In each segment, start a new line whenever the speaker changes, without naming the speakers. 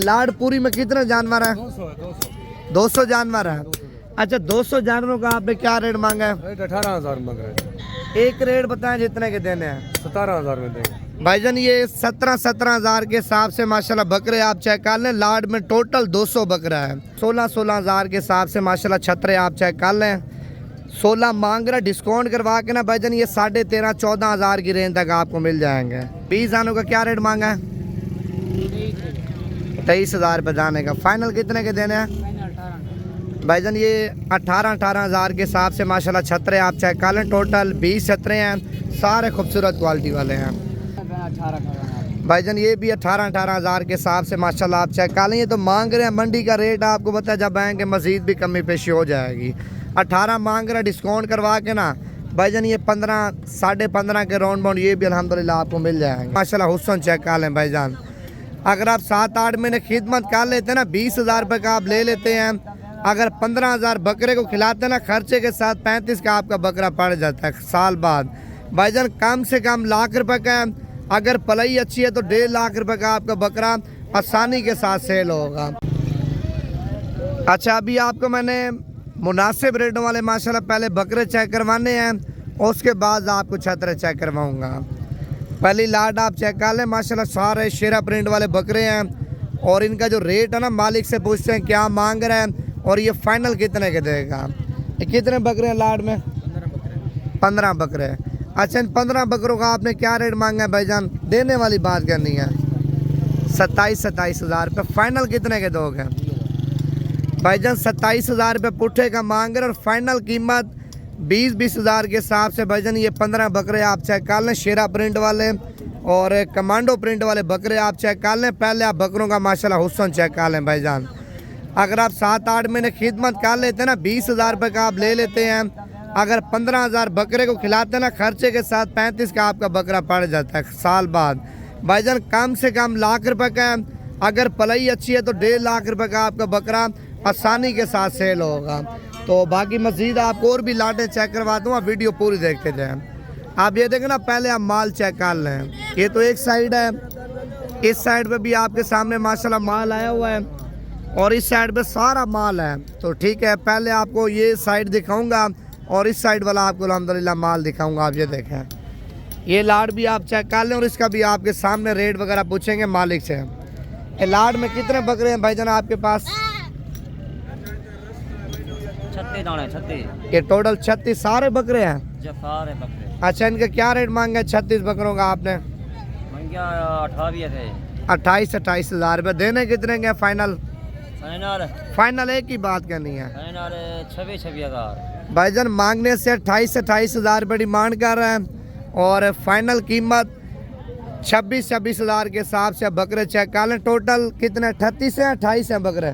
लाड़पुरी में कितने जानवर हैं? 200 जानवर हैं। अच्छा, 200 जानवरों का आपने क्या रेट मांगा है?
18,000 मांग रहे हैं।
एक रेट बताएं जितने के देने हैं।
17,000 में देंगे
भाईजान। ये 17,000 के हिसाब से माशाल्लाह बकरे आप चेक कर लें। लाड़ में टोटल 200 बकरा है। 16,000 के हिसाब से माशाल्लाह छतरे आप चेक कर लें। 16 मांग रहा, डिस्काउंट करवा के ना भाईजान ये 13,500-14,000 की रेंज तक आपको मिल जाएंगे। 20 आनों का क्या रेट मांगा है? 23,000 रुपये जाने का। फाइनल कितने के देने हैं भाईजान? ये 18,000 के हिसाब से माशाल्लाह छतरे आप चेक कर लें। टोटल 20 छतरे हैं, सारे खूबसूरत क्वालिटी वाले हैं भाईजान। ये भी 18,000 के हिसाब से माशाल्लाह आप चेक कर लें। ये तो मांग रहे हैं, मंडी का रेट आपको पता है, जब आएंगे मजीद भी कमी पेशी हो जाएगी। 18 मांग रहे, डिस्काउंट करवा के ना भाईजान ये 15 साढ़े 15 के राउंड बाउंड ये भी अल्हम्दुलिल्लाह आपको मिल जाएंगे माशाल्लाह। हुस्न चेक कर लें भाईजान। अगर आप 7-8 महीने खिदमत कर लेते हैं ना, 20,000 रुपये का आप ले लेते हैं। अगर 15,000 बकरे को खिलाते हैं ना, खर्चे के साथ 35 का आपका बकरा पड़ जाता है साल बाद भाईजान। कम से कम लाख रुपए का है। अगर पलाई अच्छी है तो 1.5 लाख रुपए का आपका बकरा आसानी के साथ सेल होगा। अच्छा, अभी आपको मैंने मुनासिब रेटों वाले माशाल्लाह पहले बकरे चेक करवाने हैं, उसके बाद आपको छतरे चेक करवाऊंगा। पहली लाट आप चेक कर लें माशाल्लाह, सारे शेरा प्रिंट वाले बकरे हैं। और इनका जो रेट है ना, मालिक से पूछते हैं क्या मांग रहे हैं और ये फाइनल कितने के देगा। ये कितने बकरे हैं लाट में? 15 बकरे। अच्छा, इन 15 बकरों का आपने क्या रेट मांगा है भाईजान? देने वाली बात करनी है। 27,000 रुपये। फाइनल कितने के दोगे भाईजान? 27,000 रुपये पुट्ठे का मांग रहे और फाइनल कीमत 20,000 के हिसाब से भाईजान। ये 15 बकरे आप चेक कर लें, शेरा प्रिंट वाले और कमांडो प्रिंट वाले बकरे आप चेक कर लें। पहले आप बकरों का माशाल्लाह हुस्न चेक कर लें भाईजान। अगर आप 7-8 महीने खिदमत कर लेते हैं ना, 20,000 रुपये का आप ले लेते हैं। अगर 15,000 बकरे को खिलाते हैं ना, खर्चे के साथ 35 का आपका बकरा पड़ जाता है साल बाद भाईजान। कम से कम लाख रुपए का है। अगर पलाई अच्छी है तो 1.5 लाख रुपए का आपका बकरा आसानी के साथ सेल होगा। तो बाकी मजीद आपको और भी लाटें चेक करवा दूँगा, वीडियो पूरी देखते जाएँ। आप ये देखें ना, पहले आप माल चेक कर लें। ये तो एक साइड है, इस साइड पे भी आपके सामने माशाल्लाह माल आया हुआ है और इस साइड पे सारा माल है। तो ठीक है, पहले आपको ये साइड दिखाऊंगा और इस साइड वाला आपको अल्हम्दुलिल्लाह माल दिखाऊंगा। आप ये देखें, ये लाट भी आप चेक कर लें और इसका भी आपके सामने रेट वगैरह पूछेंगे मालिक से। ये लाट में कितने बकरे हैं भाईजान आपके पास?
36।
ये टोटल 36 सारे बकरे हैं।
सारे बकरे।
अच्छा, इनका क्या रेट मांगा है 36 बकरों का आपने? 28,000 रुपये। देने कितने के फाइनल? फाइनल एक ही बात करनी है
26,000
भाईजान। मांगने से 28,000 रुपये डिमांड कर रहे हैं और फाइनल कीमत 26,000 के हिसाब से बकरे चेक कर लें। टोटल कितने? 38 हैं 28 हैं बकरे?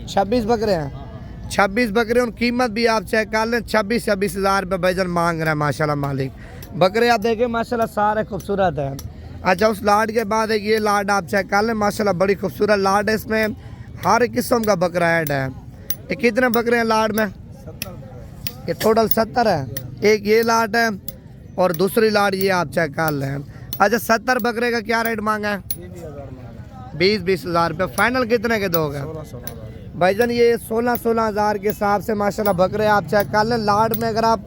26 बकरे हैं। 26 बकरे और कीमत भी आप चेक कर लें। 26,000 रुपये भाईजान मांग रहे हैं माशाल्लाह मालिक। बकरे आप देखें माशाल्लाह सारे खूबसूरत हैं। अच्छा, उस लाट के बाद एक ये लाट आप चेक कर लें माशाल्लाह, बड़ी खूबसूरत लाट है। इसमें हर किस्म का बकरा ऐड है। ये कितने बकरे हैं लाट में? ये टोटल 70 है। एक ये लाट है और दूसरी लाट ये आप चेक कर लें। अच्छा, 70 बकरे का क्या रेट मांगा है? 20,000 रुपये। फाइनल कितने के दोगे भाईजान? ये 16,000 के हिसाब से माशाल्लाह बकरे आप चेक कर लें। लाट में अगर आप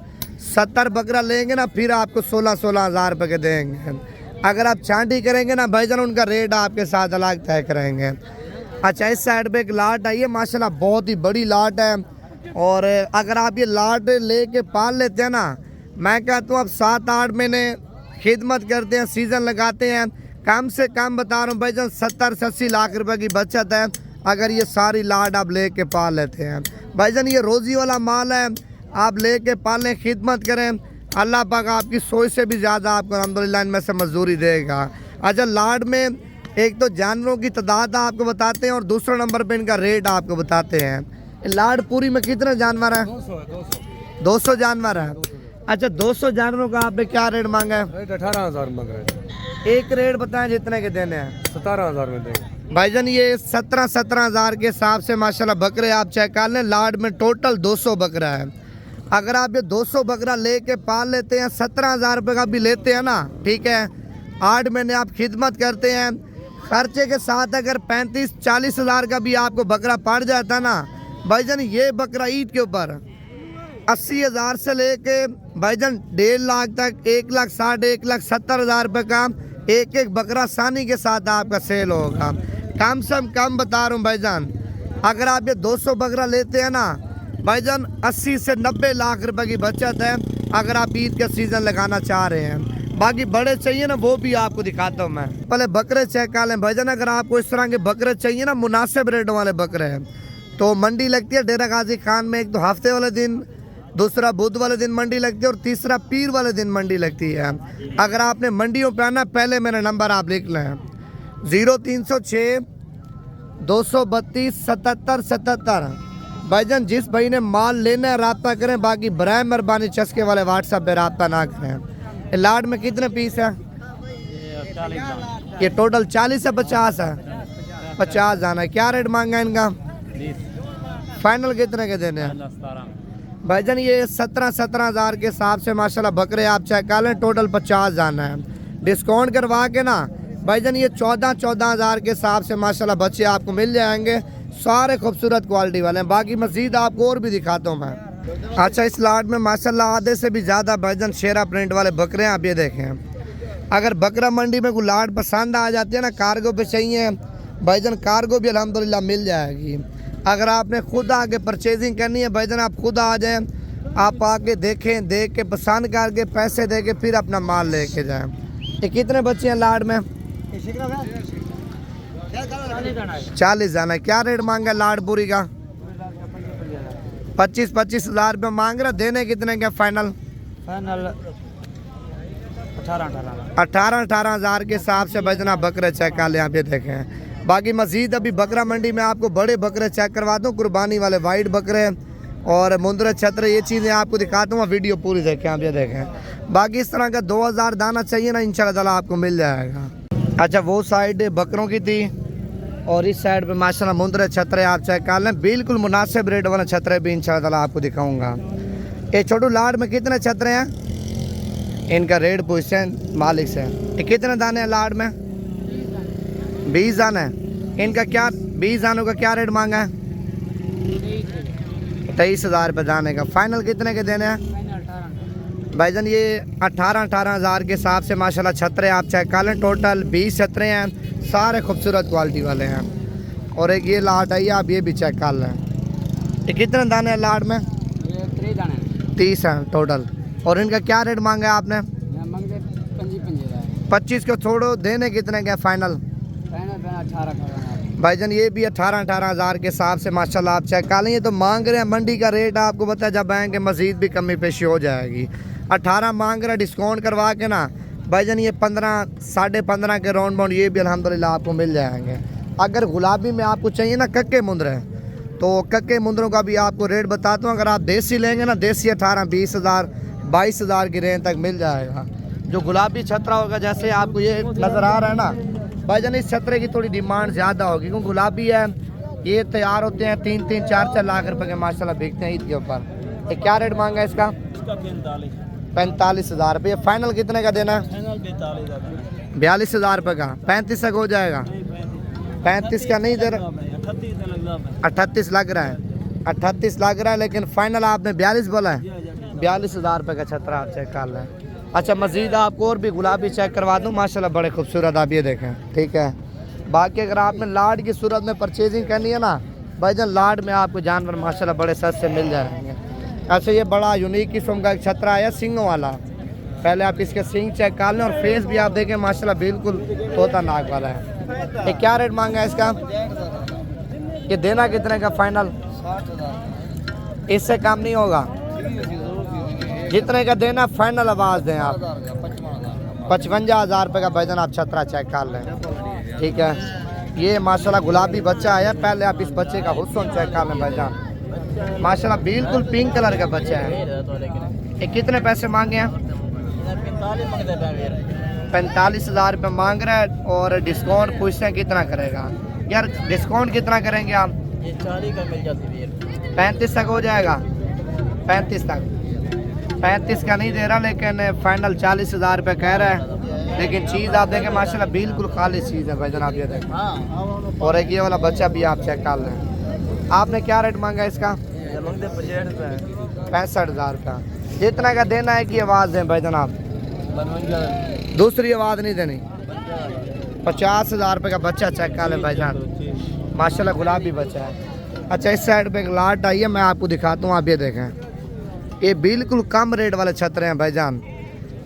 70 बकरा लेंगे ना, फिर आपको 16,000 रुपये के देंगे। अगर आप छांटी करेंगे ना भाईजान, उनका रेट आपके साथ अलग तय करेंगे। अच्छा, इस साइड पे एक लाट आई है माशाल्लाह, बहुत ही बड़ी लाट है। और अगर आप ये लाट लेके पाल लेते हैं ना, मैं कहता हूँ आप 7-8 महीने खिदमत करते हैं, सीज़न लगाते हैं, कम से कम बता रहा हूँ भाईजान 70 से 80 लाख रुपए की बचत है अगर ये सारी लाट आप लेके पाल लेते हैं भाईजान। ये रोज़ी वाला माल है, आप लेके पालें, खिदमत करें, अल्लाह पाक आपकी सोच से भी ज़्यादा आपको अल्हम्दुलिल्लाह इनमें से मजदूरी देगा। अच्छा, लाट में एक तो जानवरों की तादाद आपको बताते हैं और दूसरा नंबर पे इनका रेट आपको बताते हैं। लाड़पुरी में कितने जानवर हैं? 200 जानवर हैं। अच्छा, 200 जानवरों का आपने क्या रेट मांगा है?
18,000 मांग रहे हैं।
एक रेट बताएं जितने के देने हैं।
17,000 में देंगे
भाईजान। ये 17,000 के हिसाब से माशाल्लाह बकरे आप चेक कर लें। लाट में टोटल 200 बकरा है। अगर आप ये 200 बकरा लेके पाल लेते हैं, 17,000 रुपये का भी लेते हैं ना, ठीक है, 8 महीने आप खिदमत करते हैं, खर्चे के साथ अगर 35-40 हज़ार का भी आपको बकरा पड़ जाता ना भाईजान, ये बकरा ईद के ऊपर 80 हज़ार से लेके भाईजान 1.5 लाख तक, 1,60,000, 1,70,000 रुपये का एक एक बकरा आसानी के साथ आपका सेल होगा। कम से कम बता रहा हूँ भाईजान, अगर आप ये 200 बकरा लेते हैं ना भाईजान, 80 से 90 लाख रुपए की बचत है अगर आप ईद का सीज़न लगाना चाह रहे हैं। बाकी बड़े चाहिए ना, वो भी आपको दिखाता हूँ मैं। पहले बकरे चेक कर लें भाईजान, अगर आपको इस तरह के बकरे चाहिए ना, मुनासिब रेटों वाले बकरे हैं, तो मंडी लगती है डेरा गाजी खान में। एक तो हफ्ते वाले दिन, दूसरा बुध वाले दिन मंडी लगती है और तीसरा पीर वाले दिन मंडी लगती है। अगर आपने मंडियों पे आना, पहले मेरा नंबर आप लिख लें 0306 232 77 77। भाईजान जिस भाई ने माल लेना है रब्ता करें, बाकी बराए मेहरबानी चस्के वाले व्हाट्सएप पे रब्ता ना करें। लाड में कितने पीस है? ये टोटल 40 है, 50 है? 50 जाना है। क्या रेट मांगा है इनका? फाइनल कितने के देने हैं भाईजान? ये 17 हज़ार के हिसाब से माशाल्लाह बकरे आप चेक कर लें, टोटल 50 जाना है। डिस्काउंट करवा के ना भाईजान ये 14 हज़ार के हिसाब से माशाल्लाह बच्चे आपको मिल जाएंगे, सारे खूबसूरत क्वालिटी वाले हैं। बाकी मजीद आपको और भी दिखाता हूँ मैं। अच्छा, इस लाट में माशाल्लाह आधे से भी ज़्यादा भाईजान शेरा प्रिंट वाले बकरे हैं। आप ये देखें, अगर बकरा मंडी में कोई लाट पसंद आ जाती है ना, कार्गो पे चाहिए भाईजान, कार्गो भी अल्हम्दुलिल्लाह मिल जाएगी। अगर आपने खुद आके परचेजिंग करनी है भाईजान, आप खुद आ जाएं, आप आके देखें, देख के पसंद करके पैसे दे के फिर अपना माल लेके जाएं। ये कितने बच्चे हैं लाड में? 40 जाना है। क्या रेट मांगा लाड पूरी का? 25 हज़ार रुपये मांग रहा। देने कितने का फाइनल? 18 हज़ार के हिसाब से भाईजान बकरे चेक कर लें। आप ये देखें। बाकी मजीद अभी बकरा मंडी में आपको बड़े बकरे चेक करवा दूँ, कुर्बानी वाले वाइट बकरे और मुंदरे छतरे, ये चीज़ें आपको दिखाता हूँ। वीडियो पूरी देखें, आप ये देखें। बाकी इस तरह का 2000 दाना चाहिए ना, इंशाल्लाह आपको मिल जाएगा। अच्छा, वो साइड बकरों की थी और इस साइड पे माशाल्लाह मुंदरे छतरे आप चेक कर लें, बिल्कुल मुनासिब रेट वाले छतरे भी इंशाल्लाह आपको दिखाऊंगा। ये छोटू लाड में कितने छतरे हैं? इनका रेट पूछते हैं मालिक से। ये कितने दाने हैं लाड में? 20 दाने हैं। इनका क्या 20 दानों का क्या रेट मांगा है? 23 हज़ार रुपये दाने का। फाइनल कितने के देने हैं भाईजान? ये 18 हज़ार के हिसाब से माशाल्लाह छतरे आप चेक कर लें। टोटल 20 छतरे हैं, सारे खूबसूरत क्वालिटी वाले हैं। और एक ये लाट है, आप ये भी चेक कर लें। ये कितने दाने हैं लाट में? 30 हैं टोटल। और इनका क्या रेट मांगा है आपने? 25 को छोड़ो, देने कितने के फाइनल? भाईजान ये भी 18 हज़ार के हिसाब से माशाल्लाह आप चेक कर लें। ये तो मांग रहे हैं, मंडी का रेट आपको पता है, जब आएंगे मजीद भी कमी पेशी हो जाएगी। 18 मांग रहे, डिस्काउंट करवा के ना भाईजान ये 15 साढ़े 15 के राउंड बाउंड ये भी अल्हम्दुलिल्लाह आपको मिल जाएंगे। अगर गुलाबी में आपको चाहिए ना कक्के मुंदरे, तो कक्के मुंदरों का भी आपको रेट बताता हूँ। अगर आप देसी लेंगे ना, देसी 18, 20 हज़ार, 22 हज़ार की रेंज तक मिल जाएगा। जो गुलाबी छतरा होगा, जैसे आपको ये नज़र आ रहा है ना भाईजान, इस छतरे की थोड़ी डिमांड ज़्यादा होगी, क्योंकि गुलाबी है, ये तैयार होते हैं 3-3, 4-4 लाख रुपए के माशाल्लाह बिकते हैं ईद के ऊपर। ये क्या रेट मांगा है इसका? 45 हज़ार रुपये। फाइनल कितने का देना है? 42 हज़ार रुपये का। 35 तक हो जाएगा? 35 का नहीं दे रहा, 38 लग रहा है, 38 लग रहा है, लेकिन फाइनल आपने 42 बोला है। 42 हज़ार रुपये का छतरा आप चेक कर लें। अच्छा, मजीद आपको और भी गुलाबी चेक करवा दूँ, माशाल्लाह बड़े खूबसूरत, आप ये देखें, ठीक है। बाकी अगर आपने लाड की सूरत में परचेजिंग करनी है ना भाईजान, लाड में आपको जानवर माशाल्लाह बड़े सस्ते मिल जाएंगे। अच्छा, ये बड़ा यूनिक किस्म का एक छतरा है सिंगों वाला। पहले आप इसके सिंग चेक कर लें और फेस भी आप देखें, माशाल्लाह बिल्कुल तोता नाक वाला है। ये क्या रेट मांगा है इसका? ये देना कितने का फाइनल? 60,000। इससे कम नहीं होगा? जितने का देना फाइनल आवाज़ दें आप। 55 हज़ार रुपये का भाईजान आप छतरा चेक कर लें, ठीक है। ये माशाल्लाह गुलाबी बच्चा आया, पहले आप इस बच्चे का हुस्न चेक कर लें भाईजान, माशाल्लाह बिल्कुल पिंक कलर का बच्चा है। ये कितने पैसे मांगे हैं? 45 हज़ार रुपये मांग रहा है। और डिस्काउंट पूछते हैं कितना करेगा? यार डिस्काउंट कितना करेंगे आप?
40 का मिल जाती है।
35 तक हो जाएगा? 35 तक? 35 का नहीं दे रहा, लेकिन फाइनल 40 हज़ार रुपये कह रहा है। लेकिन चीज़ आप देखें माशाल्लाह बिल्कुल खाली चीज़ है भाईजान, आप ये देखें।
हाँ
और एक ये वाला बच्चा भी आप चेक कर लें। आपने क्या रेट मांगा इसका? 65,000 का। जितना का देना है कि आवाज़ दें भाईजान आप, दूसरी आवाज़ नहीं देनी। 50,000 रुपये का बच्चा चेक कर लें भाईजान, माशाल्लाह गुलाबी बच्चा है। अच्छा इस साइड पे एक लाट आई है, मैं आपको दिखाता हूँ, आप ये देखें। ये बिल्कुल कम रेट वाले छतरे हैं भाईजान।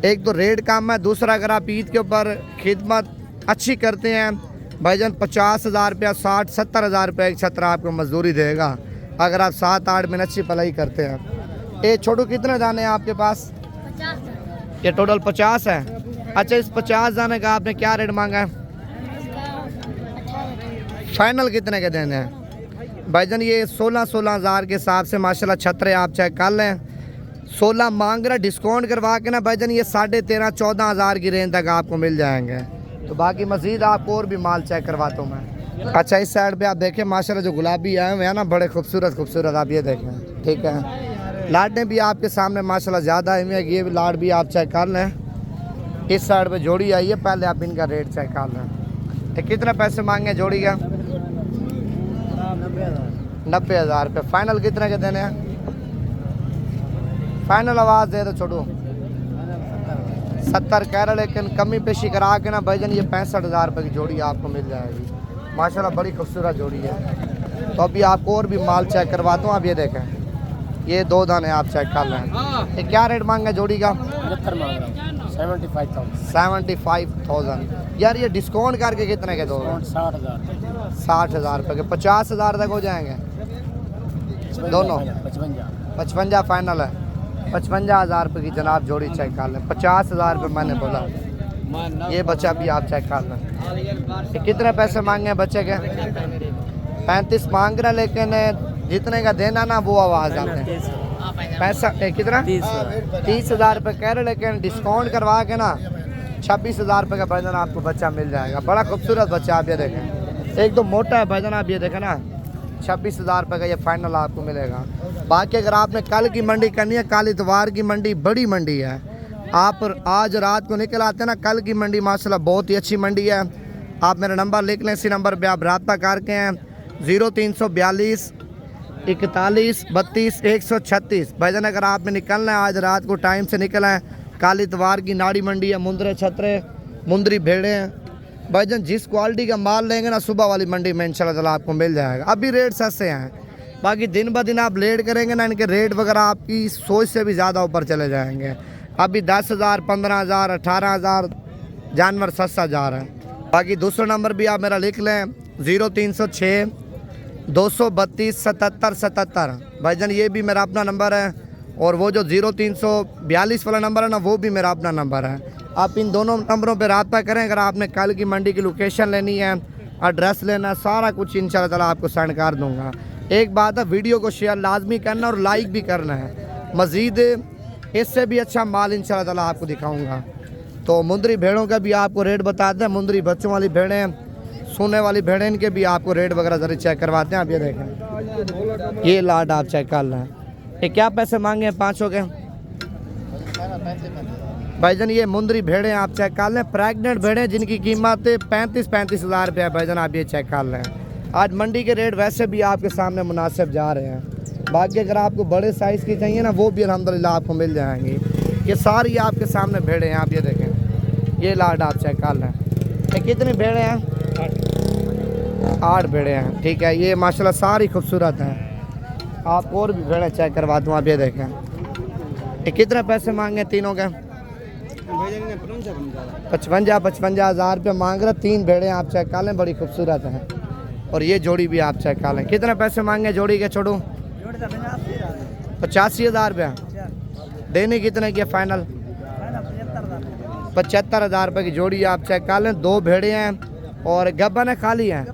एक तो रेट कम है, दूसरा अगर आप ईद के ऊपर खिदमत अच्छी करते हैं भाईजान 50,000 रुपया 60-70,000 रुपये एक छतरा आपको मजदूरी देगा अगर आप 7-8 महीने अच्छी पलाई करते हैं। ये छोटू कितने दाने हैं आपके पास?
50।
ये टोटल 50 है। अच्छा इस 50 दाने का आपने क्या रेट मांगा है? फाइनल कितने के देने हैं भाईजान? ये 16,000 के हिसाब से माशाल्लाह छतरे आप चेक कर लें। 16 मांग रहा, डिस्काउंट करवा के ना भाईजान ये 13,500-14,000 की रेंज तक आपको मिल जाएंगे। तो बाकी मजीद आपको और भी माल चेक करवाता हूँ मैं। अच्छा इस साइड पे आप देखें माशाल्लाह जो गुलाबी आए हुए हैं ना, बड़े खूबसूरत आप ये देखें, ठीक है। लाटें भी आपके सामने माशाल्लाह ज़्यादा आई हुई है, ये लाट भी आप चेक कर लें। इस साइड पे जोड़ी आई है, पहले आप इनका रेट चेक कर लें। तो कितने पैसे मांगे जोड़ी का? 90,000 रुपये। फाइनल कितने के देने हैं? फाइनल आवाज़ दे दो छोटू। 70 कह रहे, लेकिन कमी पेशी करा के ना भाईजान ये 65,000 रुपये की जोड़ी आपको मिल जाएगी। माशाल्लाह बड़ी खूबसूरत जोड़ी है। तो अभी आपको और भी माल चेक करवाता हूँ, आप ये देखें। ये 2 दाने आप चेक कर लें। ये क्या रेट मांगे जोड़ी का? 75,000। यार ये डिस्काउंट करके कितने के दो? 60,000 रुपये के। 50,000 तक हो जाएंगे दोनों। 55 फाइनल है। 55,000 रुपये की जनाब जोड़ी चेक कर लें। 50,000 रुपये मैंने बोला। ये बच्चा भी आप चेक कर लें। ये कितने पैसे मांगे हैं बच्चे के? 35 मांग रहे, लेकिन जितने का देना ना वो आवाज़ आते हैं। पैसा कितना? 30,000 रुपये कह रहे, लेकिन डिस्काउंट करवा के ना 26,000 रुपये का भाईजान आपको बच्चा मिल जाएगा। बड़ा खूबसूरत बच्चा आप ये देखें, एक तो मोटा है भाईजान, आप ये देखें ना। 26,000 रुपये का ये फाइनल आपको मिलेगा। बाकी अगर आपने कल की मंडी करनी है, कल इतवार की मंडी बड़ी मंडी है, आप आज रात को निकल आते हैं ना, कल की मंडी माशाल्लाह बहुत ही अच्छी मंडी है। आप मेरा नंबर लिख लें, इसी नंबर पे आप रब्ता करके हैं 0342 41 32 136। भाईजान अगर आपने निकलना है आज रात को टाइम से निकला है, कल इतवार की नाड़ी मंडी है, मुंदरे छतरे मुंदरी भेड़े हैं भाईजान। जिस क्वालिटी का माल लेंगे ना सुबह वाली मंडी में इंशाल्लाह ताला आपको मिल जाएगा। अभी रेट सस्ते हैं, बाकी दिन ब दिन आप लेट करेंगे ना, इनके रेट वगैरह आपकी सोच से भी ज़्यादा ऊपर चले जाएंगे। अभी 10,000 15,000 18,000 जानवर सस्ता जा रहा है। बाकी दूसरा नंबर भी आप मेरा लिख लें 0306 232 77 77। भाईजान ये भी मेरा अपना नंबर है, और वो जो 0342 वाला नंबर है ना, वो भी मेरा अपना नंबर है। आप इन दोनों नंबरों पर रब्ता करें। अगर आपने कल की मंडी की लोकेशन लेनी है, एड्रेस लेना है, सारा कुछ इंशाल्लाह ताला आपको सेंड कर दूँगा। एक बात है, वीडियो को शेयर लाजमी करना और लाइक भी करना है। मज़ीद इससे भी अच्छा माल इंशाल्लाह ताला आपको दिखाऊँगा। तो मुंदरी भेड़ों का भी आपको रेट बताते हैं। मुंदरी बच्चों वाली भेड़ें, सोने वाली भेड़ें, इनके भी आपको रेट वगैरह ज़रा चेक करवाते हैं। आप ये देखें, ये लाट आप चेक कर लें। ये क्या पैसे मांगे हैं पाँचों के? भाईजान ये मुंदरी भेड़ें आप चेक कर लें, प्रेग्नेंट भेड़ें जिनकी कीमत 35,000 रुपये है भाईजान, आप ये चेक कर लें। आज मंडी के रेट वैसे भी आपके सामने मुनासिब जा रहे हैं। बाकी अगर आपको बड़े साइज़ की चाहिए ना, वो भी अल्हम्दुलिल्लाह आपको मिल जाएंगी। ये सारी आपके सामने भेड़ें हैं, आप ये देखें। ये लाट आप चेक कर लें। ये कितनी भेड़ें हैं? 8 भेड़ें हैं, ठीक है। ये माशाल्लाह सारी खूबसूरत हैं। आप और भी भेड़ें चेक करवा दूँ, आप ये देखें। ये कितने पैसे मांगे तीनों के? 55,000 रुपये मांग रहे। 3 भेड़ें आप चेक कर लें, बड़ी खूबसूरत हैं। और ये जोड़ी भी आप चेक कर लें। कितने पैसे मांगे जोड़ी के छोड़ू? 85,000 रुपये। देने कितने की फाइनल? 75,000 रुपये की जोड़ी आप चेक कर लें। 2 भेड़े हैं और गब्बन है, खाली हैं।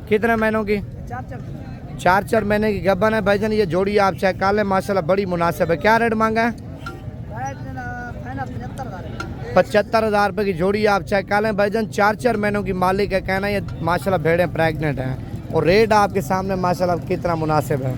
कितने महीनों की? 4 महीने की गब्बन है भाईजान। ये जोड़ी आप चेक कर लें, माशाल्लाह बड़ी मुनासिब है। क्या रेट मांगा है? 75,000 रुपये की जोड़ी आप चेक कर लें भाईजान। 4 महीनों की मालिक है, कहना ये माशाल्लाह भेड़ें प्रेग्नेंट हैं, और रेट आपके सामने माशाल्लाह कितना मुनासिब है।